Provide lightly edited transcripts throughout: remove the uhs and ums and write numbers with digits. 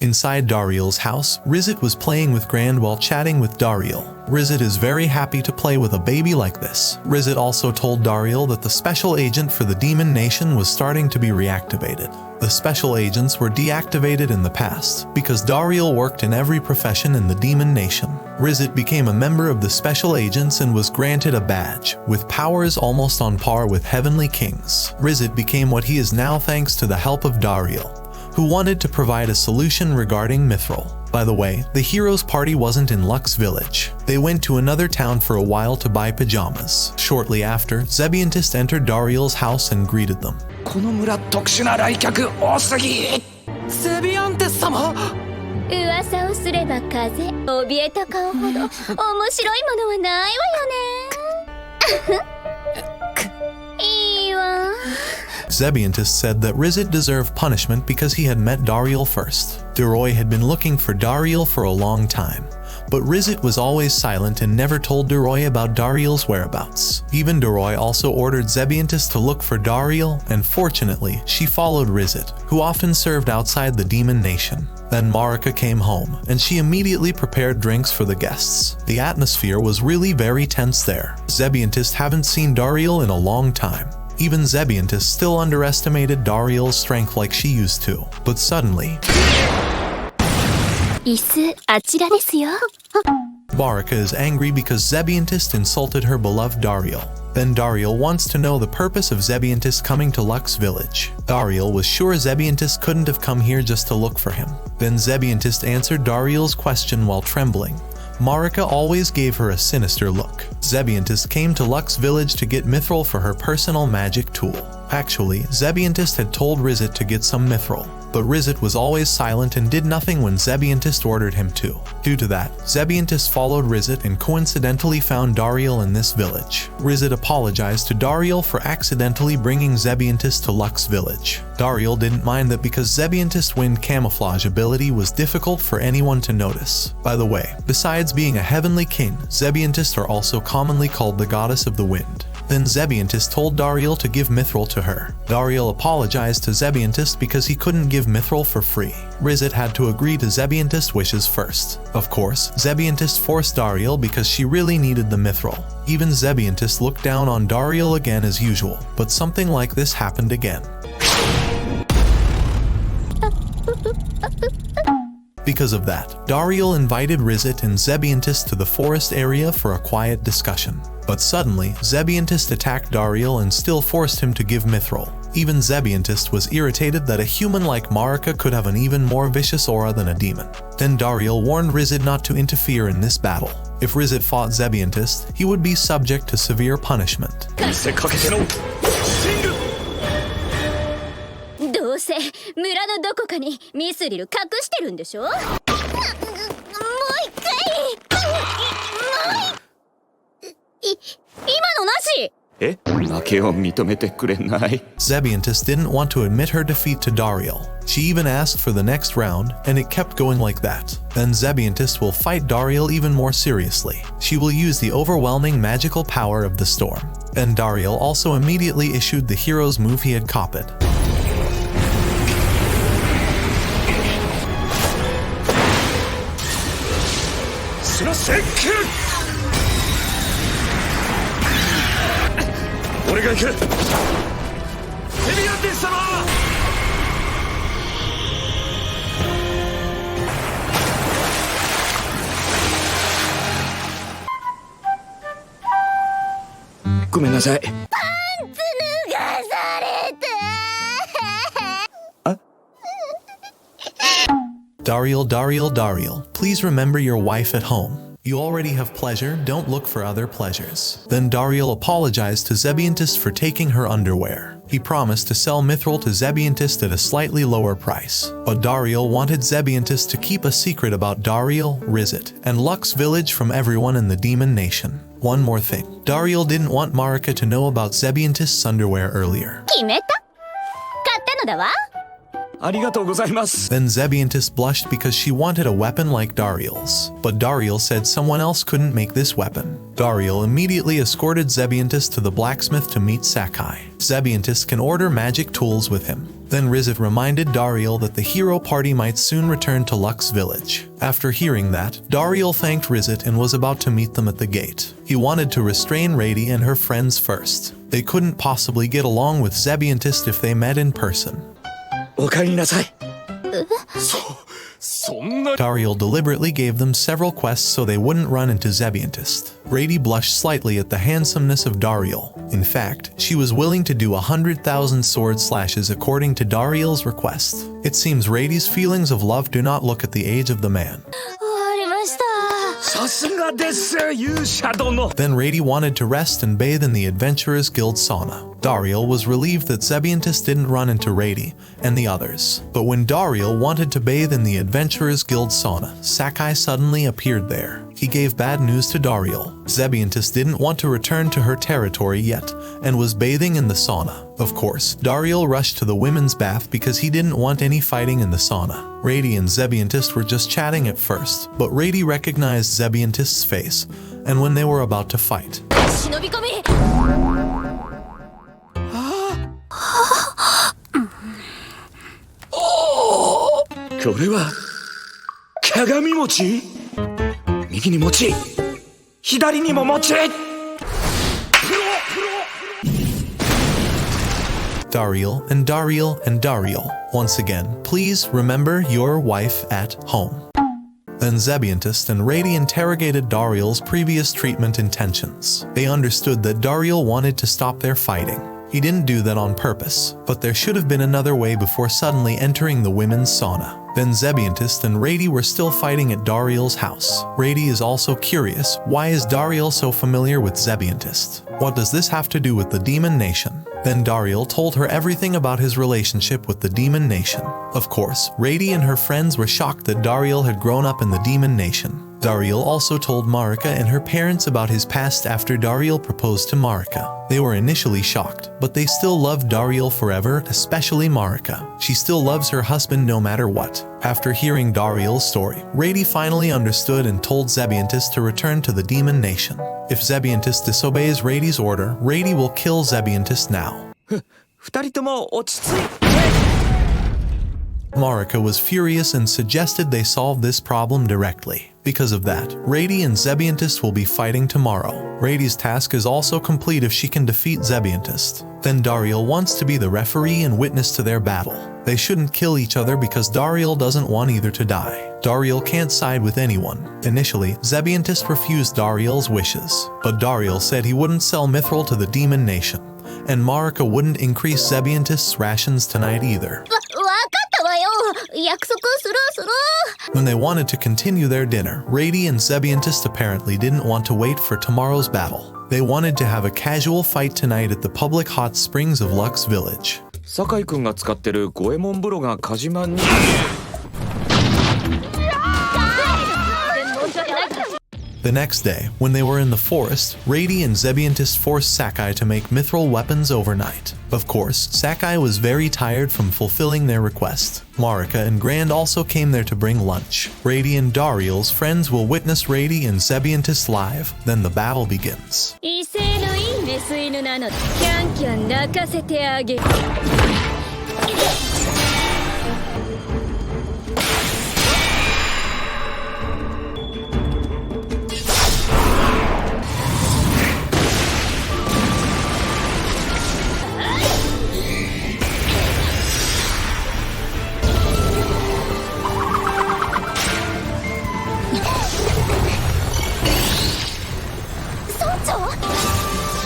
Inside Dariel's house, Rizit was playing with Grand while chatting with Dariel. Rizit is very happy to play with a baby like this. Rizit also told Dariel that the special agent for the Demon Nation was starting to be reactivated. The special agents were deactivated in the past because Dariel worked in every profession in the Demon Nation. Rizit became a member of the special agents and was granted a badge, with powers almost on par with heavenly kings. Rizit became what he is now thanks to the help of Dariel, who wanted to provide a solution regarding Mithril. By the way, the heroes' party wasn't in Lux Village. They went to another town for a while to buy pajamas. Shortly after, Zebiantist entered Dariel's house and greeted them. この村特殊な来客多すぎ。セビアンテス様。噂をすれば風、怯えた顔ほど面白いものはないわよね。いいわ。Zebiantist said that Rizit deserved punishment because he had met Dariel first. Duroy had been looking for Dariel for a long time, but Rizit was always silent and never told Duroy about Dariel's whereabouts. Even Duroy also ordered Zebiantist to look for Dariel, and fortunately, she followed Rizit, who often served outside the Demon Nation. Then Marika came home, and she immediately prepared drinks for the guests. The atmosphere was really very tense there. Zebiantist haven't seen Dariel in a long time. Even Zebiantist still underestimated Dariel's strength like she used to. But suddenly, Marika is angry because Zebiantist insulted her beloved Dariel. Then Dariel wants to know the purpose of Zebiantist coming to Lux Village. Dariel was sure Zebiantist couldn't have come here just to look for him. Then Zebiantist answered Dariel's question while trembling. Marika always gave her a sinister look. Zebiantist came to Lux Village to get Mithril for her personal magic tool. Actually, Zebiantist had told Rizit to get some Mithril, but Rizit was always silent and did nothing when Zebiantist ordered him to. Due to that, Zebiantist followed Rizit and coincidentally found Dariel in this village. Rizit apologized to Dariel for accidentally bringing Zebiantist to Lux Village. Dariel didn't mind that because Zebiantist's wind camouflage ability was difficult for anyone to notice. By the way, besides being a heavenly king, Zebiantist are also commonly called the goddess of the wind. Then Zebiantist told Dariel to give Mithril to her. Dariel apologized to Zebiantist because he couldn't give Mithril for free. Rizit had to agree to Zebiantist's wishes first. Of course, Zebiantist forced Dariel because she really needed the Mithril. Even Zebiantist looked down on Dariel again as usual, but something like this happened again. Because of that, Dariel invited Rizit and Zebiantist to the forest area for a quiet discussion. But suddenly, Zebiantist attacked Dariel and still forced him to give Mithril. Even Zebiantist was irritated that a human like Marika could have an even more vicious aura than a demon. Then Dariel warned Rizit not to interfere in this battle. If Rizit fought Zebiantist, he would be subject to severe punishment. どうせ村のどこかにミスリル隠してるんでしょ。もう一回。今のなし。え、負けを認めてくれない。Zebiantist didn't want to admit her defeat to Dariel. She even asked for the next round, and it kept going like that. Then Zebiantist will fight Dariel even more seriously. She will use the overwhelming magical power of the storm. And Dariel also immediately issued the hero's move he had copied. Dariel, please remember your wife at home. You already have pleasure, don't look for other pleasures. Then Dariel apologized to Zebiantist for taking her underwear. He promised to sell Mithril to Zebiantist at a slightly lower price. But Dariel wanted Zebiantist to keep a secret about Dariel, Rizit, and Lux Village from everyone in the Demon Nation. One more thing, Dariel didn't want Marika to know about Zebiantist's underwear earlier. 決めた？買ったのだわ。ありがとうございます。 Then Zebiantist blushed because she wanted a weapon like Dariel's. But Dariel said someone else couldn't make this weapon. Dariel immediately escorted Zebiantist to the blacksmith to meet Sakai. Zebiantist can order magic tools with him. Then Rizit reminded Dariel that the hero party might soon return to Lux Village. After hearing that, Dariel thanked Rizit and was about to meet them at the gate. He wanted to restrain Rady and her friends first. They couldn't possibly get along with Zebiantist if they met in person. Dariel deliberately gave them several quests so they wouldn't run into Zebiantist. Rady blushed slightly at the handsomeness of Dariel. In fact, she was willing to do 100,000 sword slashes according to Dariel's request. It seems Rady's feelings of love do not look at the age of the man. Then Rady wanted to rest and bathe in the Adventurers Guild sauna. Dariel was relieved that Zebiantist didn't run into Rady and the others. But when Dariel wanted to bathe in the Adventurers Guild sauna, Sakai suddenly appeared there. He gave bad news to Dariel. Zebiantist didn't want to return to her territory yet and was bathing in the sauna. Of course, Dariel rushed to the women's bath because he didn't want any fighting in the sauna. Rady and Zebiantist were just chatting at first, but Rady recognized Zebiantist's face, and when they were about to fight. これは鏡餅？右に餅、左にも餅。Dariel and Dariel and Dariel. Once again, please remember your wife at home. Then Zebiantist and Rady interrogated Dariel's previous treatment intentions. They understood that Dariel wanted to stop their fighting. He didn't do that on purpose, but there should have been another way before suddenly entering the women's sauna. Then Zebiantist and Rady were still fighting at Dariel's house. Rady is also curious, why is Dariel so familiar with Zebiantist? What does this have to do with the Demon Nation? Then Dariel told her everything about his relationship with the Demon Nation. Of course, Rady and her friends were shocked that Dariel had grown up in the Demon Nation. Dariel also told Marika and her parents about his past after Dariel proposed to Marika. They were initially shocked, but they still loved Dariel forever, especially Marika. She still loves her husband no matter what. After hearing Dariel's story, Rady finally understood and told Zebiantist to return to the Demon Nation. If Zebiantist disobeys Rady's order, Rady will kill Zebiantist now. 二人とも落ち着いて。 Marika was furious and suggested they solve this problem directly. Because of that, Rady and Zebiantist will be fighting tomorrow. Rady's task is also complete if she can defeat Zebiantist. Then Dariel wants to be the referee and witness to their battle. They shouldn't kill each other because Dariel doesn't want either to die. Dariel can't side with anyone. Initially, Zebiantist refused Dariel's wishes, but Dariel said he wouldn't sell Mithril to the Demon Nation, and Marika wouldn't increase Zebiantist's rations tonight either. When they wanted to continue their dinner, Rady and Zebiantist apparently didn't want to wait for tomorrow's battle. They wanted to have a casual fight tonight at the public hot springs of Lux Village. 酒井くんが使ってる五右衛門風呂が火事マンに。 The next day, when they were in the forest, Rady and Zebiantist forced Sakai to make mithril weapons overnight. Of course, Sakai was very tired from fulfilling their request. Marika and Grand also came there to bring lunch. Rady and Dariel's friends will witness Rady and Zebiantist live, then the battle begins. 威勢のいいメス犬なのでキャンキャン泣かせてあげる。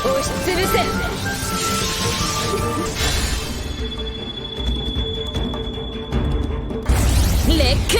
押しつぶせ。レック。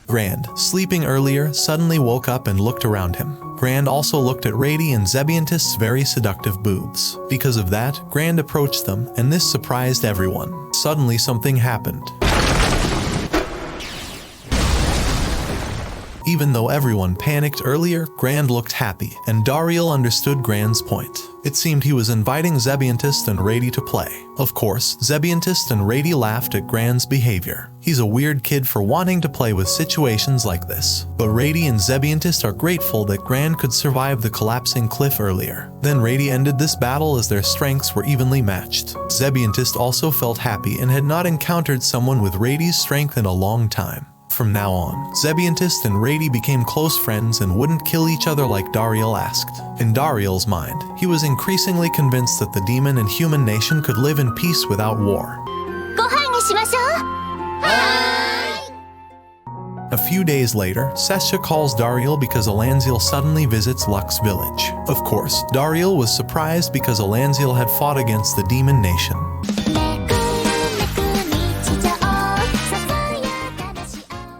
Grand, sleeping earlier, suddenly woke up and looked around him. Grand also looked at Rady and Zebiantist's very seductive boobs. Because of that, Grand approached them, and this surprised everyone. Suddenly something happened. Even though everyone panicked earlier, Grand looked happy, and Dariel understood Grand's point. It seemed he was inviting Zebiantist and Rady to play. Of course, Zebiantist and Rady laughed at Grand's behavior. He's a weird kid for wanting to play with situations like this. But Rady and Zebiantist are grateful that Grand could survive the collapsing cliff earlier. Then Rady ended this battle as their strengths were evenly matched. Zebiantist also felt happy and had not encountered someone with Rady's strength in a long time. From now on, Zebiantist and Rady became close friends and wouldn't kill each other like Dariel asked. In Dariel's mind, he was increasingly convinced that the demon and human nation could live in peace without war. ご飯にしましょう。はーい。 A few days later, Sesha calls Dariel because Alanziel suddenly visits Lux village. Of course, Dariel was surprised because Alanziel had fought against the demon nation.